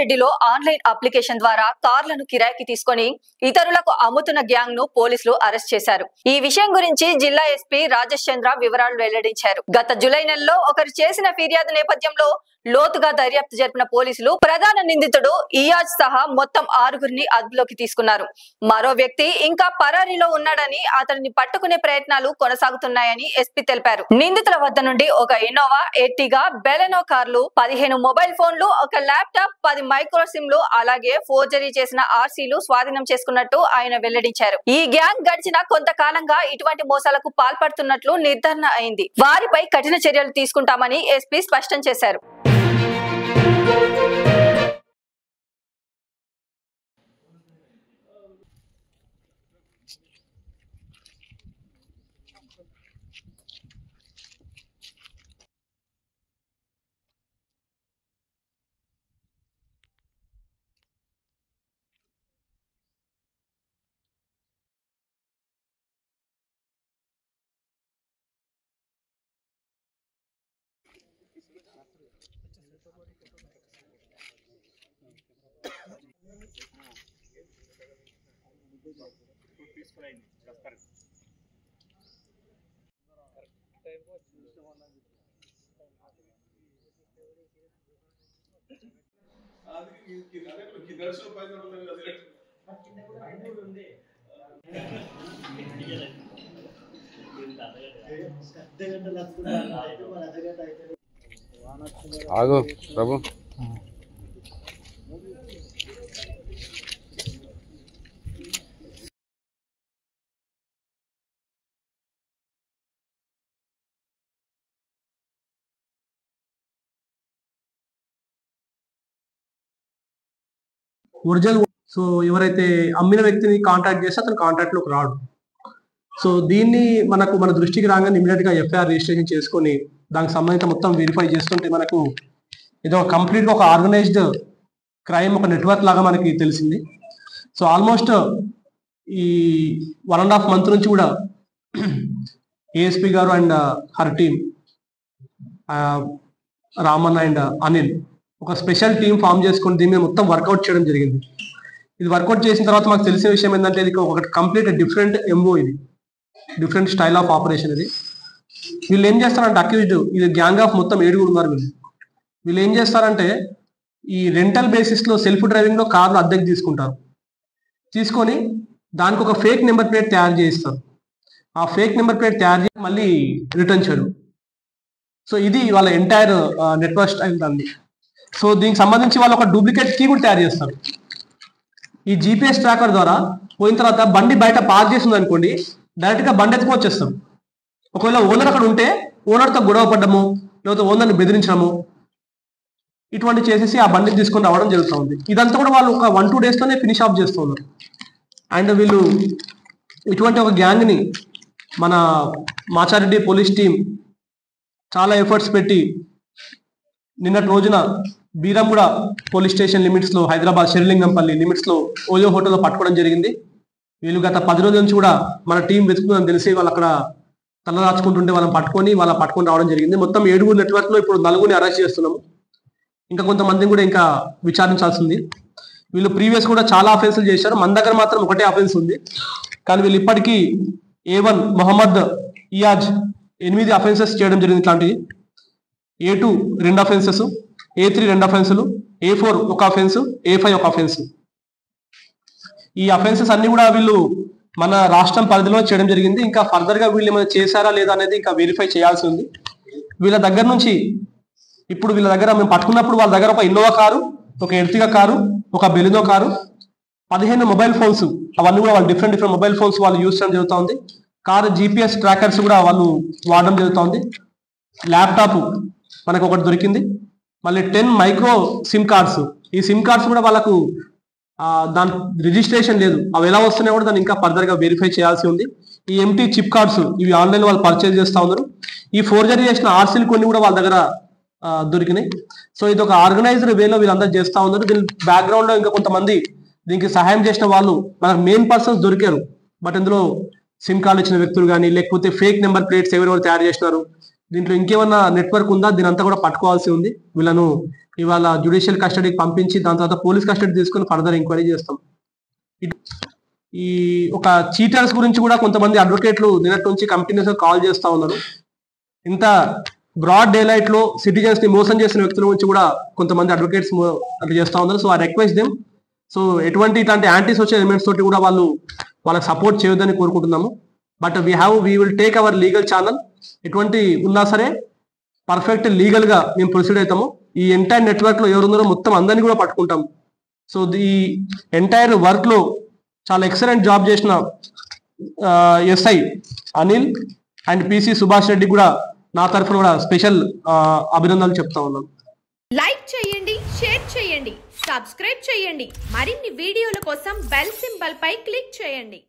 మాచారెడ్డిలో online application ద్వారా కార్లను కిరాయికి తీసుకొని ఇతరులకు అమ్ముతున్న గ్యాంగ్ ను పోలీసులు అరెస్ట్ చేశారు. ఈ విషయం గురించి జిల్లా ఎస్పీ రాజేష్ చంద్ర వివరాలు వెల్లడించారు. గత జూలై నెలలో ఒకరు చేసిన ఫిర్యాదు నేపథ్యంలో లోతుగా దర్యాప్తు జరిపిన పోలీసులు ప్రధాన నిందితుడు ఇయాజ్ సహా మొత్తం 6గురిని అదుపులోకి తీసుకున్నారు. మరో వ్యక్తి ఇంకా పరారీలో ఉన్నాడని అతన్ని పట్టుకునే ప్రయత్నాలు కొనసాగుతున్నాయని ఎస్పీ తెలిపారు. నిందితుల వద్ద నుండి ఒక ఇన్నోవా, ఎర్టిగా, బెలెనో కార్లు, 15 మొబైల్ ఫోన్లు, ఒక ల్యాప్టాప్, 10 మైక్రో సిమ్లు, అలాగే ఫోర్జరీ చేసిన ఆర్సీలు స్వాధీనం చేసుకున్నట్టు ఆయన వెల్లడించారు. ఈ గ్యాంగ్ గడిచిన కొంతకాలంగా ఇటువంటి మోసాలకు పాల్పడుతున్నట్లు నిర్ధారణ అయింది. వారిపై కఠిన చర్యలు తీసుకుంటామని ఎస్పీ స్పష్టం చేశారు. ఆగో ప్రభు ఒరిజినల్. సో ఎవరైతే అమ్మిన వ్యక్తిని కాంటాక్ట్ చేస్తే అతను కాంటాక్ట్ లోకి రాడు. సో దీన్ని మన దృష్టికి రాగానే ఇమీడియట్ గా ఎఫ్ఐఆర్ రిజిస్ట్రేషన్ చేసుకొని దానికి సంబంధించిన మొత్తం వెరిఫై చేస్తుంటే మనకు ఇది ఒక కంప్లీట్ గా ఒక ఆర్గనైజ్డ్ క్రైమ్, ఒక నెట్వర్క్ లాగా మనకి తెలిసింది. సో ఆల్మోస్ట్ ఈ 1.5 month నుంచి కూడా ఏఎస్పీ గారు and her team, Raman and Anil ఒక స్పెషల్ టీం ఫామ్ చేసుకుని దీని మీద మొత్తం వర్కౌట్ చేయడం జరిగింది. ఇది వర్కౌట్ చేసిన తర్వాత మాకు తెలిసిన విషయం ఏంటంటే ఇది ఒక కంప్లీట్ డిఫరెంట్ ఎంఓ, ఇది డిఫరెంట్ స్టైల్ ఆఫ్ ఆపరేషన్. ఇది వీళ్ళు ఏం చేస్తారంటే అక్యూజ్డ్, ఇది గ్యాంగ్ ఆఫ్ మొత్తం 7 ఉన్నారు. వీళ్ళు ఏం చేస్తారంటే ఈ రెంటల్ బేసిస్ లో సెల్ఫ్ డ్రైవింగ్ లో కార్లు అద్దెకి తీసుకొని దానికి ఒక ఫేక్ నెంబర్ ప్లేట్ తయారు చేయిస్తారు. ఆ ఫేక్ నెంబర్ ప్లేట్ తయారు చేసి మళ్ళీ రిటర్న్ చేయడం. సో ఇది వాళ్ళ ఎంటైర్ నెట్వర్క్ స్టైల్ దాన్ని. సో దీనికి సంబంధించి వాళ్ళు ఒక డూప్లికేట్ కీ కూడా తయారు చేస్తారు. ఈ జీపీఎస్ ట్రాకర్ ద్వారా పోయిన తర్వాత బండి బయట పార్క్ చేసింది అనుకోండి, డైరెక్ట్ గా బండి ఎత్తుకు వచ్చేస్తాం. ఒకవేళ ఓనర్ అక్కడ ఉంటే ఓనర్తో గొడవ పడ్డము, లేకపోతే ఓనర్ని బెదిరించడము, ఇటువంటి చేసేసి ఆ బండిని తీసుకొని రావడం జరుగుతూ ఉంది. ఇదంతా కూడా వాళ్ళు ఒక 1-2 days లోనే ఫినిష్ ఆఫ్ చేస్తూ ఉన్నారు. అండ్ వీళ్ళు ఇటువంటి ఒక గ్యాంగ్ ని మన మాచారెడ్డి పోలీస్ టీం చాలా ఎఫర్ట్స్ పెట్టి నిన్నటి రోజున బీరంగూడ పోలీస్ స్టేషన్ లిమిట్స్ లో, హైదరాబాద్ శరిలింగంపల్లి లిమిట్స్ లో ఓయో హోటల్లో పట్టుకోవడం జరిగింది. వీళ్ళు గత 10 రోజుల నుంచి కూడా మన టీం వెతుకుతుందని తెలిసి వాళ్ళు అక్కడ తలదాచుకుంటుంటే వాళ్ళని పట్టుకొని రావడం జరిగింది. మొత్తం 7 నెట్వర్క్ లో ఇప్పుడు 4 అరెస్ట్ చేస్తున్నాము. ఇంకా కొంతమందిని కూడా ఇంకా విచారించాల్సింది. వీళ్ళు ప్రీవియస్ కూడా చాలా అఫెన్సులు చేశారు. మన దగ్గర మాత్రం ఒకటే అఫెన్స్ ఉంది. కానీ వీళ్ళు ఇప్పటికీ A1 మొహమ్మద్ ఇయాజ్ 8 అఫెన్సెస్ చేయడం జరిగింది. ఇట్లాంటివి A2 2 offences, A3 2 అఫెన్సులు, A4 1 offence, A5 1 offence. ఈ అఫెన్సెస్ అన్ని కూడా వీళ్ళు మన రాష్ట్రం పరిధిలో చేయడం జరిగింది. ఇంకా ఫర్దర్ గా వీళ్ళు ఏమైనా చేశారా లేదా అనేది ఇంకా వెరిఫై చేయాల్సి ఉంది. వీళ్ళ దగ్గర నుంచి ఇప్పుడు మేము పట్టుకున్నప్పుడు వాళ్ళ దగ్గర ఒక ఇన్నోవా కారు, ఒక ఎర్టిగా కారు, ఒక బెలినో కారు, 15 మొబైల్ ఫోన్స్, అవన్నీ కూడా వాళ్ళు డిఫరెంట్ మొబైల్ ఫోన్స్ వాళ్ళు యూజ్ చేయడం జరుగుతూ ఉంది. కారు జీపీఎస్ ట్రాకర్స్ కూడా వాళ్ళు వాడడం జరుగుతూ ఉంది. ల్యాప్టాప్ మనకు ఒకటి దొరికింది. మళ్ళీ 10 మైక్రో సిమ్ కార్డ్స్. ఈ సిమ్ కార్డ్స్ కూడా వాళ్ళకు దాని రిజిస్ట్రేషన్ లేదు. అవి ఎలా వస్తున్నాయో కూడా దాన్ని ఇంకా ఫర్దర్ గా వెరిఫై చేయాల్సి ఉంది. ఈ ఎంటీ చిప్ కార్డ్స్ ఇవి ఆన్లైన్ వాళ్ళు పర్చేజ్ చేస్తూ ఉన్నారు. ఈ ఫోర్జరీ చేసిన ఆర్సీలు కొన్ని కూడా వాళ్ళ దగ్గర దొరికినాయి. సో ఇది ఒక ఆర్గనైజ్డ్ వేలో వీళ్ళందరూ చేస్తూ ఉన్నారు. దీని బ్యాక్గ్రౌండ్ లో ఇంకా కొంతమంది దీనికి సహాయం చేసిన వాళ్ళు మనకు మెయిన్ పర్సన్స్ దొరికారు. బట్ ఇందులో సిమ్ కార్డు ఇచ్చిన వ్యక్తులు కానీ, లేకపోతే ఫేక్ నెంబర్ ప్లేట్స్ ఎవరెవరు తయారు చేసినారు, దీంట్లో ఇంకేమన్నా నెట్వర్క్ ఉందా, దీని అంతా కూడా పట్టుకోవాల్సి ఉంది. వీళ్ళను ఇవాళ జ్యుడిషియల్ కస్టడీకి పంపించి దాని తర్వాత పోలీస్ కస్టడీ తీసుకుని ఫర్దర్ ఎంక్వైరీ చేస్తాం. ఈ ఒక చీటర్స్ గురించి కూడా కొంతమంది అడ్వకేట్లు నిన్నటి నుంచి కంటిన్యూస్ గా కాల్ చేస్తా ఉన్నారు. ఇంత బ్రాడ్ డే లైట్ లో సిటిజన్స్ ని మోసం చేసిన వ్యక్తుల గురించి కూడా కొంతమంది అడ్వకేట్స్ అట్లా చేస్తా ఉన్నారు. So I request them, so ఎటువంటి ఇట్లాంటి యాంటీ సోషల్ ఎలిమెంట్స్ తోటి కూడా వాళ్ళకి సపోర్ట్ చేయొద్దని కోరుకుంటున్నాము. But we will take our legal channel. ఎటువంటి ఉన్నా సరే పర్ఫెక్ట్ లీగల్ గా మేము ప్రొసీడ్ అవుతాము. ఈ ఎంటైర్ నెట్వర్క్ లో ఎవరున్నారో మొత్తం అందరినీ కూడా పట్టుకుంటాం. సో ఈ ఎంటైర్ వర్క్ లో చాలా ఎక్సలెంట్ జాబ్ చేసిన SI Anil and PC Subhash Reddy కూడా నా తరఫున కూడా స్పెషల్ అభినందనలు చెప్తా ఉన్నాను. లైక్ చేయండి, షేర్ చేయండి, సబ్స్క్రైబ్ చేయండి. మరిన్ని వీడియోల కోసం బెల్ సింబల్ పై క్లిక్ చేయండి.